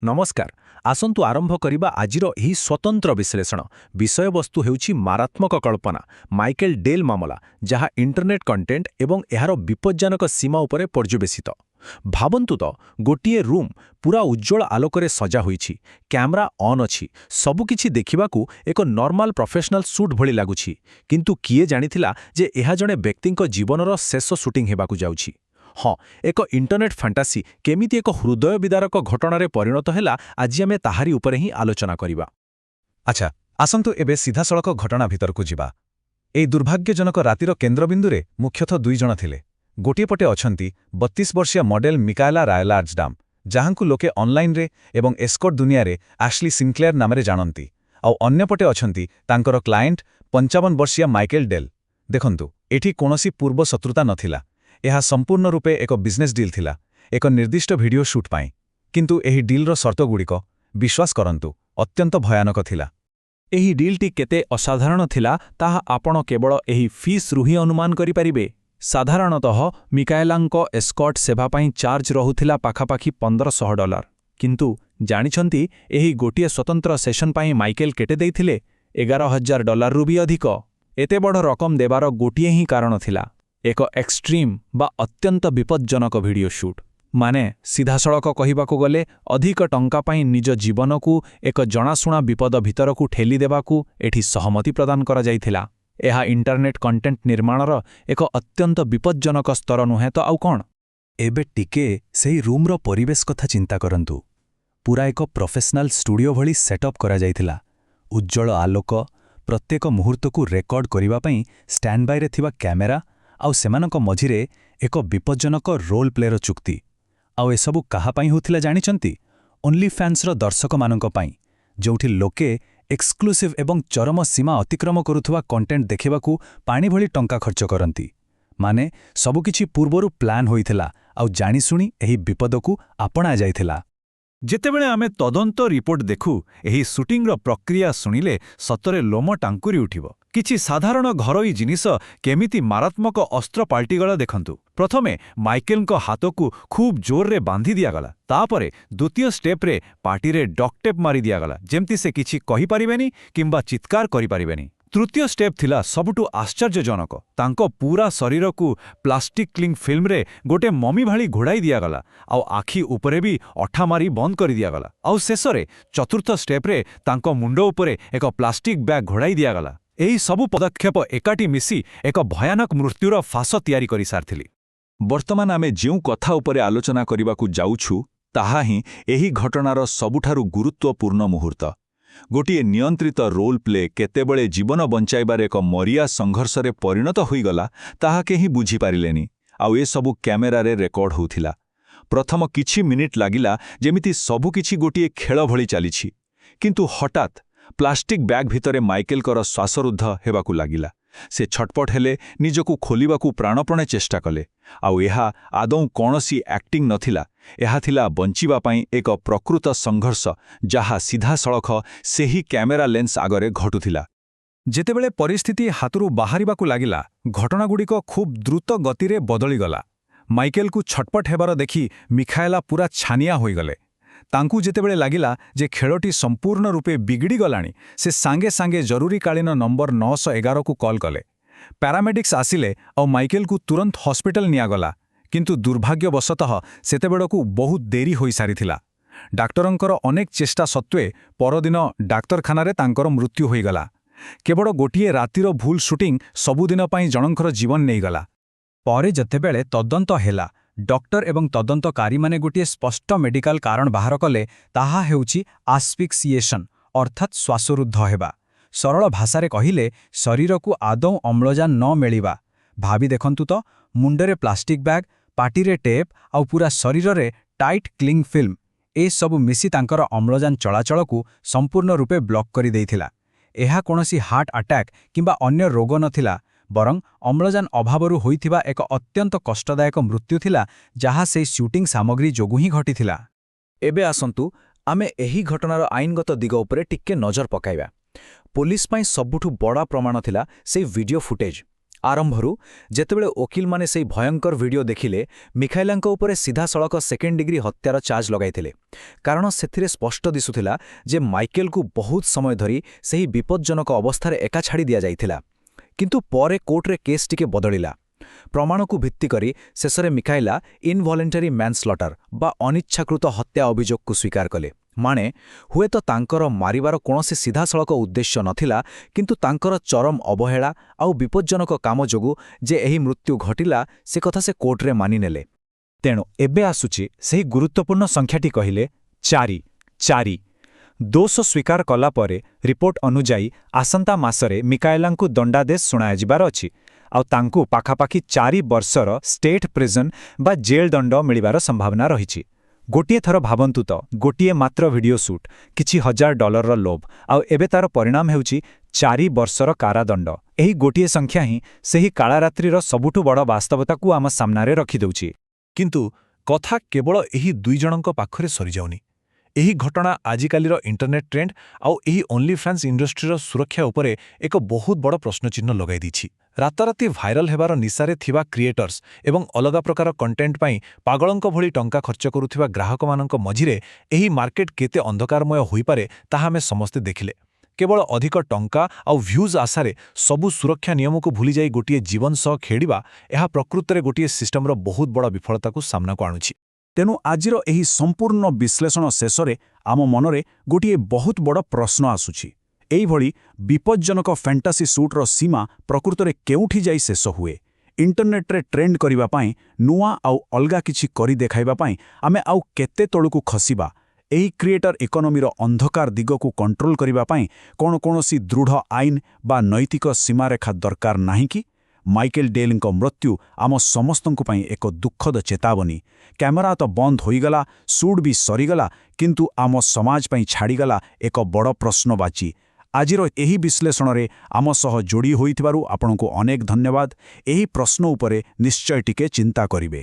ନମସ୍କାର। ଆସନ୍ତୁ ଆରମ୍ଭ କରିବା ଆଜିର ଏହି ସ୍ୱତନ୍ତ୍ର ବିଶ୍ଳେଷଣ। ବିଷୟବସ୍ତୁ ହେଉଛି ମାରାତ୍ମକ କଳ୍ପନା, ମାଇକେଲ ଡେଲ୍ ମାମଲା, ଯାହା ଇଣ୍ଟରନେଟ୍ କଣ୍ଟେଣ୍ଟ ଏବଂ ଏହାର ବିପଜ୍ଜନକ ସୀମା ଉପରେ ପର୍ଯ୍ୟବେସିତ। ଭାବନ୍ତୁ ତ, ଗୋଟିଏ ରୁମ୍ ପୁରା ଉଜ୍ଜ୍ୱଳ ଆଲୋକରେ ସଜା ହୋଇଛି, କ୍ୟାମେରା ଅନ୍ ଅଛି, ସବୁକିଛି ଦେଖିବାକୁ ଏକ ନର୍ମାଲ ପ୍ରଫେସନାଲ ସୁଟ୍ ଭଳି ଲାଗୁଛି। କିନ୍ତୁ କିଏ ଜାଣିଥିଲା ଯେ ଏହା ଜଣେ ବ୍ୟକ୍ତିଙ୍କ ଜୀବନର ଶେଷ ସୁଟିଂ ହେବାକୁ ଯାଉଛି? ହଁ, ଏକ ଇଣ୍ଟରନେଟ୍ ଫାଣ୍ଟାସି କେମିତି ଏକ ହୃଦୟ ବିଦାରକ ଘଟଣାରେ ପରିଣତ ହେଲା, ଆଜି ଆମେ ତାହାରି ଉପରେ ହିଁ ଆଲୋଚନା କରିବା। ଆଚ୍ଛା, ଆସନ୍ତୁ ଏବେ ସିଧାସଳଖ ଘଟଣା ଭିତରକୁ ଯିବା। ଏହି ଦୁର୍ଭାଗ୍ୟଜନକ ରାତିର କେନ୍ଦ୍ରବିନ୍ଦୁରେ ମୁଖ୍ୟତଃ ଦୁଇ ଜଣ ଥିଲେ। ଗୋଟିଏ ପଟେ ଅଛନ୍ତି 32 ବର୍ଷୀୟ ମଡେଲ ମିକାଏଲା ରାୟଲାର୍ଡସଡାମ୍, ଯାହାଙ୍କୁ ଲୋକେ ଅନଲାଇନ୍ରେ ଏବଂ ଏସ୍କର୍ଟ ଦୁନିଆରେ ଆଶ୍ଲି ସିନକ୍ଲେୟାର ନାମରେ ଜାଣନ୍ତି। ଆଉ ଅନ୍ୟପଟେ ଅଛନ୍ତି ତାଙ୍କର କ୍ଲାଏଣ୍ଟ 55 ବର୍ଷୀୟ ମାଇକେଲ ଡେଲ୍। ଦେଖନ୍ତୁ, ଏଠି କୌଣସି ପୂର୍ବ ଶତ୍ରୁତା ନଥିଲା। ଏହା ସମ୍ପୂର୍ଣ୍ଣ ରୂପେ ଏକ ବିଜନେସ୍ ଡିଲ୍ ଥିଲା, ଏକ ନିର୍ଦ୍ଦିଷ୍ଟ ଭିଡିଓ ସୁଟ୍ ପାଇଁ। କିନ୍ତୁ ଏହି ଡିଲ୍ର ସର୍ତ୍ତଗୁଡ଼ିକ, ବିଶ୍ୱାସ କରନ୍ତୁ, ଅତ୍ୟନ୍ତ ଭୟାନକ ଥିଲା। ଏହି ଡିଲ୍ଟି କେତେ ଅସାଧାରଣ ଥିଲା ତାହା ଆପଣ କେବଳ ଏହି ଫିସ୍ରୁ ହିଁ ଅନୁମାନ କରିପାରିବେ। ସାଧାରଣତଃ ମିକାଏଲାଙ୍କ ଏସ୍କର୍ଟ ସେବା ପାଇଁ ଚାର୍ଜ ରହୁଥିଲା ପାଖାପାଖି $1500। କିନ୍ତୁ ଜାଣିଛନ୍ତି ଏହି ଗୋଟିଏ ସ୍ୱତନ୍ତ୍ର ସେସନ୍ ପାଇଁ ମାଇକେଲ କେତେ ଦେଇଥିଲେ? $11,000ରୁ ବି ଅଧିକ। ଏତେ ବଡ଼ ରକମ ଦେବାର ଗୋଟିଏ ହିଁ କାରଣ ଥିଲା, ଏକ ଏକ୍ସଟ୍ରିମ୍ ବା ଅତ୍ୟନ୍ତ ବିପଜ୍ଜନକ ଭିଡିଓ ସୁଟ୍। ମାନେ, ସିଧାସଳଖ କହିବାକୁ ଗଲେ, ଅଧିକ ଟଙ୍କା ପାଇଁ ନିଜ ଜୀବନକୁ ଏକ ଜଣାଶୁଣା ବିପଦ ଭିତରକୁ ଠେଲି ଦେବାକୁ ଏଠି ସହମତି ପ୍ରଦାନ କରାଯାଇଥିଲା। ଏହା ଇଣ୍ଟରନେଟ୍ କଣ୍ଟେଣ୍ଟ ନିର୍ମାଣର ଏକ ଅତ୍ୟନ୍ତ ବିପଜ୍ଜନକ ସ୍ତର ନୁହେଁ ତ ଆଉ କ'ଣ? ଏବେ ଟିକେ ସେହି ରୁମ୍ର ପରିବେଶ କଥା ଚିନ୍ତା କରନ୍ତୁ। ପୁରା ଏକ ପ୍ରଫେସନାଲ ଷ୍ଟୁଡିଓ ଭଳି ସେଟଅପ୍ କରାଯାଇଥିଲା। ଉଜ୍ଜ୍ୱଳ ଆଲୋକ, ପ୍ରତ୍ୟେକ ମୁହୂର୍ତ୍ତକୁ ରେକର୍ଡ କରିବା ପାଇଁ ଷ୍ଟାଣ୍ଡବାଇରେ ଥିବା କ୍ୟାମେରା, ଆଉ ସେମାନଙ୍କ ମଝିରେ ଏକ ବିପଜ୍ଜନକ ରୋଲ୍ ପ୍ଲେର ଚୁକ୍ତି। ଆଉ ଏସବୁ କାହା ପାଇଁ ହେଉଥିଲା ଜାଣିଛନ୍ତି? ଓନ୍ଲି ଫ୍ୟାନ୍ସର ଦର୍ଶକମାନଙ୍କ ପାଇଁ, ଯେଉଁଠି ଲୋକେ ଏକ୍ସକ୍ଲୁସିଭ୍ ଏବଂ ଚରମ ସୀମା ଅତିକ୍ରମ କରୁଥିବା କଣ୍ଟେଣ୍ଟ ଦେଖିବାକୁ ପାଣି ଭଳି ଟଙ୍କା ଖର୍ଚ୍ଚ କରନ୍ତି। ମାନେ, ସବୁକିଛି ପୂର୍ବରୁ ପ୍ଲାନ୍ ହୋଇଥିଲା, ଆଉ ଜାଣିଶୁଣି ଏହି ବିପଦକୁ ଆପଣା ଯାଇଥିଲା। ଯେତେବେଳେ ଆମେ ତଦନ୍ତ ରିପୋର୍ଟ ଦେଖୁ, ଏହି ସୁଟିଂର ପ୍ରକ୍ରିୟା ଶୁଣିଲେ ସତରେ ଲୋମ ଟାଙ୍କୁରି ଉଠିବ। କିଛି ସାଧାରଣ ଘରୋଇ ଜିନିଷ କେମିତି ମାରାତ୍ମକ ଅସ୍ତ୍ର ପାଲଟିଗଲା ଦେଖନ୍ତୁ। ପ୍ରଥମେ ମାଇକେଲଙ୍କ ହାତକୁ ଖୁବ୍ ଜୋରରେ ବାନ୍ଧି ଦିଆଗଲା। ତାପରେ ଦ୍ୱିତୀୟ ଷ୍ଟେପ୍ରେ ପାଟିରେ ଡକ୍ଟେପ୍ ମାରି ଦିଆଗଲା, ଯେମିତି ସେ କିଛି କହିପାରିବେନି କିମ୍ବା ଚିତ୍କାର କରିପାରିବେନି। ତୃତୀୟ ଷ୍ଟେପ୍ ଥିଲା ସବୁଠୁ ଆଶ୍ଚର୍ଯ୍ୟଜନକ। ତାଙ୍କ ପୂରା ଶରୀରକୁ ପ୍ଲାଷ୍ଟିକ୍ କ୍ଲିଂ ଫିଲ୍ମରେ ଗୋଟେ ମମି ଭଳି ଘୋଡ଼ାଇ ଦିଆଗଲା, ଆଉ ଆଖି ଉପରେ ବି ଅଠା ମାରି ବନ୍ଦ କରିଦିଆଗଲା। ଆଉ ଶେଷରେ ଚତୁର୍ଥ ଷ୍ଟେପ୍ରେ ତାଙ୍କ ମୁଣ୍ଡ ଉପରେ ଏକ ପ୍ଲାଷ୍ଟିକ୍ ବ୍ୟାଗ୍ ଘୋଡ଼ାଇ ଦିଆଗଲା। ଏହି ସବୁ ପଦକ୍ଷେପ ଏକାଠି ମିଶି ଏକ ଭୟାନକ ମୃତ୍ୟୁର ଫାଶ ତିଆରି କରିସାରିଥିଲେ। ବର୍ତ୍ତମାନ ଆମେ ଯେଉଁ କଥା ଉପରେ ଆଲୋଚନା କରିବାକୁ ଯାଉଛୁ, ତାହା ହିଁ ଏହି ଘଟଣାର ସବୁଠାରୁ ଗୁରୁତ୍ୱପୂର୍ଣ୍ଣ ମୁହୂର୍ତ୍ତ। ଗୋଟିଏ ନିୟନ୍ତ୍ରିତ ରୋଲ୍ ପ୍ଲେ କେତେବେଳେ ଜୀବନ ବଞ୍ଚାଇବାର ଏକ ମରିଆ ସଂଘର୍ଷରେ ପରିଣତ ହୋଇଗଲା, ତାହା କେହି ବୁଝିପାରିଲେନି। ଆଉ ଏସବୁ କ୍ୟାମେରାରେ ରେକର୍ଡ ହେଉଥିଲା। ପ୍ରଥମ କିଛି ମିନିଟ୍ ଲାଗିଲା ଯେମିତି ସବୁକିଛି ଗୋଟିଏ ଖେଳ ଭଳି ଚାଲିଛି। କିନ୍ତୁ ହଠାତ୍ ପ୍ଲାଷ୍ଟିକ୍ ବ୍ୟାଗ୍ ଭିତରେ ମାଇକେଲଙ୍କର ଶ୍ୱାସରୁଦ୍ଧ ହେବାକୁ ଲାଗିଲା। ସେ ଛଟପଟ ହେଲେ, ନିଜକୁ ଖୋଲିବାକୁ ପ୍ରାଣପଣେ ଚେଷ୍ଟା କଲେ। ଆଉ ଏହା ଆଦୌ କୌଣସି ଆକ୍ଟିଂ ନଥିଲା। ଏହା ଥିଲା ବଞ୍ଚିବା ପାଇଁ ଏକ ପ୍ରକୃତ ସଂଘର୍ଷ, ଯାହା ସିଧାସଳଖ ସେହି କ୍ୟାମେରା ଲେନ୍ସ ଆଗରେ ଘଟୁଥିଲା। ଯେତେବେଳେ ପରିସ୍ଥିତି ହାତରୁ ବାହାରିବାକୁ ଲାଗିଲା, ଘଟଣାଗୁଡ଼ିକ ଖୁବ୍ ଦ୍ରୁତ ଗତିରେ ବଦଳିଗଲା। ମାଇକେଲକୁ ଛଟପଟ ହେବାର ଦେଖି ମିକାଏଲା ପୁରା ଛାନିଆ ହୋଇଗଲେ। ତାଙ୍କୁ ଯେତେବେଳେ ଲାଗିଲା ଯେ ଖେଳଟି ସମ୍ପୂର୍ଣ୍ଣ ରୂପେ ବିଗିଡ଼ିଗଲାଣି, ସେ ସାଙ୍ଗେ ସାଙ୍ଗେ ଜରୁରୀକାଳୀନ ନମ୍ବର 911କୁ କଲ୍ କଲେ। ପ୍ୟାରାମେଡିକ୍ସ ଆସିଲେ ଆଉ ମାଇକେଲକୁ ତୁରନ୍ତ ହସ୍ପିଟାଲ ନିଆଗଲା। କିନ୍ତୁ ଦୁର୍ଭାଗ୍ୟବଶତଃ ସେତେବେଳକୁ ବହୁତ ଡେରି ହୋଇସାରିଥିଲା। ଡାକ୍ତରଙ୍କର ଅନେକ ଚେଷ୍ଟା ସତ୍ତ୍ୱେ ପରଦିନ ଡାକ୍ତରଖାନାରେ ତାଙ୍କର ମୃତ୍ୟୁ ହୋଇଗଲା। କେବଳ ଗୋଟିଏ ରାତିର ଭୁଲ ସୁଟିଂ ସବୁଦିନ ପାଇଁ ଜଣଙ୍କର ଜୀବନ ନେଇଗଲା। ପରେ ଯେତେବେଳେ ତଦନ୍ତ ହେଲା, ଡକ୍ଟର ଏବଂ ତଦନ୍ତକାରୀମାନେ ଗୋଟିଏ ସ୍ପଷ୍ଟ ମେଡିକାଲ କାରଣ ବାହାର କଲେ। ତାହା ହେଉଛି ଆସ୍ଫିକ୍ସିଏସନ୍, ଅର୍ଥାତ୍ ଶ୍ୱାସରୁଦ୍ଧ ହେବା। ସରଳ ଭାଷାରେ କହିଲେ, ଶରୀରକୁ ଆଦୌ ଅମ୍ଳଜାନ ନ ମିଳିବା। ଭାବି ଦେଖନ୍ତୁ ତ, ମୁଣ୍ଡରେ ପ୍ଲାଷ୍ଟିକ୍ ବ୍ୟାଗ୍, ପାଟିରେ ଟେପ୍, ଆଉ ପୁରା ଶରୀରରେ ଟାଇଟ୍ କ୍ଲିଂ ଫିଲ୍ମ। ଏସବୁ ମିଶି ତାଙ୍କର ଅମ୍ଳଜାନ ଚଳାଚଳକୁ ସମ୍ପୂର୍ଣ୍ଣ ରୂପେ ବ୍ଲକ୍ କରିଦେଇଥିଲା। ଏହା କୌଣସି ହାର୍ଟ ଆଟାକ୍ କିମ୍ବା ଅନ୍ୟ ରୋଗ ନଥିଲା, ବରଂ ଅମ୍ଳଜାନ ଅଭାବରୁ ହୋଇଥିବା ଏକ ଅତ୍ୟନ୍ତ କଷ୍ଟଦାୟକ ମୃତ୍ୟୁ ଥିଲା, ଯାହା ସେହି ସୁଟିଂ ସାମଗ୍ରୀ ଯୋଗୁଁ ହିଁ ଘଟିଥିଲା। ଏବେ ଆସନ୍ତୁ ଆମେ ଏହି ଘଟଣାର ଆଇନଗତ ଦିଗ ଉପରେ ଟିକେ ନଜର ପକାଇବା। ପୋଲିସ ପାଇଁ ସବୁଠୁ ବଡ଼ ପ୍ରମାଣ ଥିଲା ସେହି ଭିଡିଓ ଫୁଟେଜ୍। ଆରମ୍ଭରୁ ଯେତେବେଳେ ଓକିଲମାନେ ସେହି ଭୟଙ୍କର ଭିଡିଓ ଦେଖିଲେ ମିଖାଇଲାଙ୍କ ଉପରେ ସିଧାସଳଖ ସେକେଣ୍ଡ ଡିଗ୍ରୀ ହତ୍ୟାର ଚାର୍ଜ ଲଗାଇଥିଲେ, କାରଣ ସେଥିରେ ସ୍ପଷ୍ଟ ଦିଶୁଥିଲା ଯେ ମାଇକେଲକୁ ବହୁତ ସମୟ ଧରି ସେହି ବିପଜ୍ଜନକ ଅବସ୍ଥାରେ ଏକା ଛାଡ଼ି ଦିଆଯାଇଥିଲା। କିନ୍ତୁ ପରେ କୋର୍ଟରେ କେସ୍ ଟିକେ ବଦଳିଲା। ପ୍ରମାଣକୁ ଭିତ୍ତିକରି ଶେଷରେ ମିଖାଇଲା ଇନଭଲେଣ୍ଟାରୀ ମ୍ୟାନସ୍ଲଟର ବା ଅନିଚ୍ଛାକୃତ ହତ୍ୟା ଅଭିଯୋଗକୁ ସ୍ୱୀକାର କଲେ। ମାନେ ହୁଏତ ତାଙ୍କର ମାରିବାର କୌଣସି ସିଧାସଳଖ ଉଦ୍ଦେଶ୍ୟ ନଥିଲା, କିନ୍ତୁ ତାଙ୍କର ଚରମ ଅବହେଳା ଆଉ ବିପଜ୍ଜନକ କାମ ଯୋଗୁଁ ଯେ ଏହି ମୃତ୍ୟୁ ଘଟିଲା ସେ କଥା ସେ କୋର୍ଟରେ ମାନିନେଲେ। ତେଣୁ ଏବେ ଆସୁଛି ସେହି ଗୁରୁତ୍ୱପୂର୍ଣ୍ଣ ସଂଖ୍ୟାଟି କହିଲେ 4। ଦୋଷ ସ୍ୱୀକାର କଲା ପରେ ରିପୋର୍ଟ ଅନୁଯାୟୀ ଆସନ୍ତା ମାସରେ ମିକାଏଲାଙ୍କୁ ଦଣ୍ଡାଦେଶ ଶୁଣାଯିବାର ଅଛି, ଆଉ ତାଙ୍କୁ ପାଖାପାଖି 4 ବର୍ଷର ଷ୍ଟେଟ୍ ପ୍ରିଜନ୍ ବା ଜେଲ୍ ଦଣ୍ଡ ମିଳିବାର ସମ୍ଭାବନା ରହିଛି। ଗୋଟିଏ ଥର ଭାବନ୍ତୁ ତ, ଗୋଟିଏ ମାତ୍ର ଭିଡିଓ ସୁଟ୍, କିଛି $1000ର ଲୋଭ, ଆଉ ଏବେ ତାର ପରିଣାମ ହେଉଛି 4 ବର୍ଷର କାରାଦଣ୍ଡ। ଏହି ଗୋଟିଏ ସଂଖ୍ୟା ହିଁ ସେହି କାଳରାତ୍ରିର ସବୁଠୁ ବଡ଼ ବାସ୍ତବତାକୁ ଆମ ସାମ୍ନାରେ ରଖିଦେଉଛି। କିନ୍ତୁ କଥା କେବଳ ଏହି 2 ଜଣଙ୍କ ପାଖରେ ସରିଯାଉନି। ଏହି ଘଟଣା ଆଜିକାଲିର ଇଣ୍ଟରନେଟ୍ ଟ୍ରେଣ୍ଡ ଆଉ ଏହି ଓନ୍ଲିଫ୍ୟାନ୍ସ ଇଣ୍ଡଷ୍ଟ୍ରିର ସୁରକ୍ଷା ଉପରେ ଏକ ବହୁତ ବଡ଼ ପ୍ରଶ୍ନଚିହ୍ନ ଲଗାଇ ଦେଇଛି। ରାତାରାତି ଭାଇରାଲ ହେବାର ନିଶାରେ ଥିବା କ୍ରିଏଟର୍ସ ଏବଂ ଅଲଗା ପ୍ରକାର କଣ୍ଟେଣ୍ଟ ପାଇଁ ପାଗଳଙ୍କ ଭଳି ଟଙ୍କା ଖର୍ଚ୍ଚ କରୁଥିବା ଗ୍ରାହକମାନଙ୍କ ମଝିରେ ଏହି ମାର୍କେଟ କେତେ ଅନ୍ଧକାରମୟ ହୋଇପାରେ ତାହା ଆମେ ସମସ୍ତେ ଦେଖିଲେ। କେବଳ ଅଧିକ ଟଙ୍କା ଆଉ ଭ୍ୟୁଜ୍ ଆଶାରେ ସବୁ ସୁରକ୍ଷା ନିୟମକୁ ଭୁଲିଯାଇ ଗୋଟିଏ ଜୀବନ ସହ ଖେଳିବା, ଏହା ପ୍ରକୃତରେ ଗୋଟିଏ ସିଷ୍ଟମର ବହୁତ ବଡ଼ ବିଫଳତାକୁ ସାମ୍ନାକୁ ଆଣୁଛି। ତେଣୁ ଆଜିର ଏହି ସମ୍ପୂର୍ଣ୍ଣ ବିଶ୍ଳେଷଣ ଶେଷରେ ଆମ ମନରେ ଗୋଟିଏ ବହୁତ ବଡ଼ ପ୍ରଶ୍ନ ଆସୁଛି। ଏଇଭଳି ବିପଜ୍ଜନକ ଫ୍ୟାଣ୍ଟାସି ସୁଟ୍ର ସୀମା ପ୍ରକୃତରେ କେଉଁଠି ଯାଇ ଶେଷ ହୁଏ? ଇଣ୍ଟରନେଟ୍ରେ ଟ୍ରେଣ୍ଡ କରିବା ପାଇଁ, ନୂଆ ଆଉ ଅଲଗା କିଛି କରି ଦେଖାଇବା ପାଇଁ ଆମେ ଆଉ କେତେ ତଳକୁ ଖସିବା? ଏହି କ୍ରିଏଟର ଇକୋନୋମିର ଅନ୍ଧକାର ଦିଗକୁ କଣ୍ଟ୍ରୋଲ କରିବା ପାଇଁ କ'ଣ କୌଣସି ଦୃଢ଼ ଆଇନ ବା ନୈତିକ ସୀମାରେଖା ଦରକାର ନାହିଁ କି? ମାଇକେଲ ଡେଲ୍ଙ୍କ ମୃତ୍ୟୁ ଆମ ସମସ୍ତଙ୍କ ପାଇଁ ଏକ ଦୁଃଖଦ ଚେତାବନୀ। କ୍ୟାମେରା ତ ବନ୍ଦ ହୋଇଗଲା, ସୁଟ୍ ବି ସରିଗଲା, କିନ୍ତୁ ଆମ ସମାଜ ପାଇଁ ଛାଡ଼ିଗଲା ଏକ ବଡ଼ ପ୍ରଶ୍ନବାଚୀ। ଆଜିର ଏହି ବିଶ୍ଳେଷଣରେ ଆମ ସହ ଯୋଡ଼ି ହୋଇଥିବାରୁ ଆପଣଙ୍କୁ ଅନେକ ଧନ୍ୟବାଦ। ଏହି ପ୍ରଶ୍ନ ଉପରେ ନିଶ୍ଚୟ ଟିକେ ଚିନ୍ତା କରିବେ।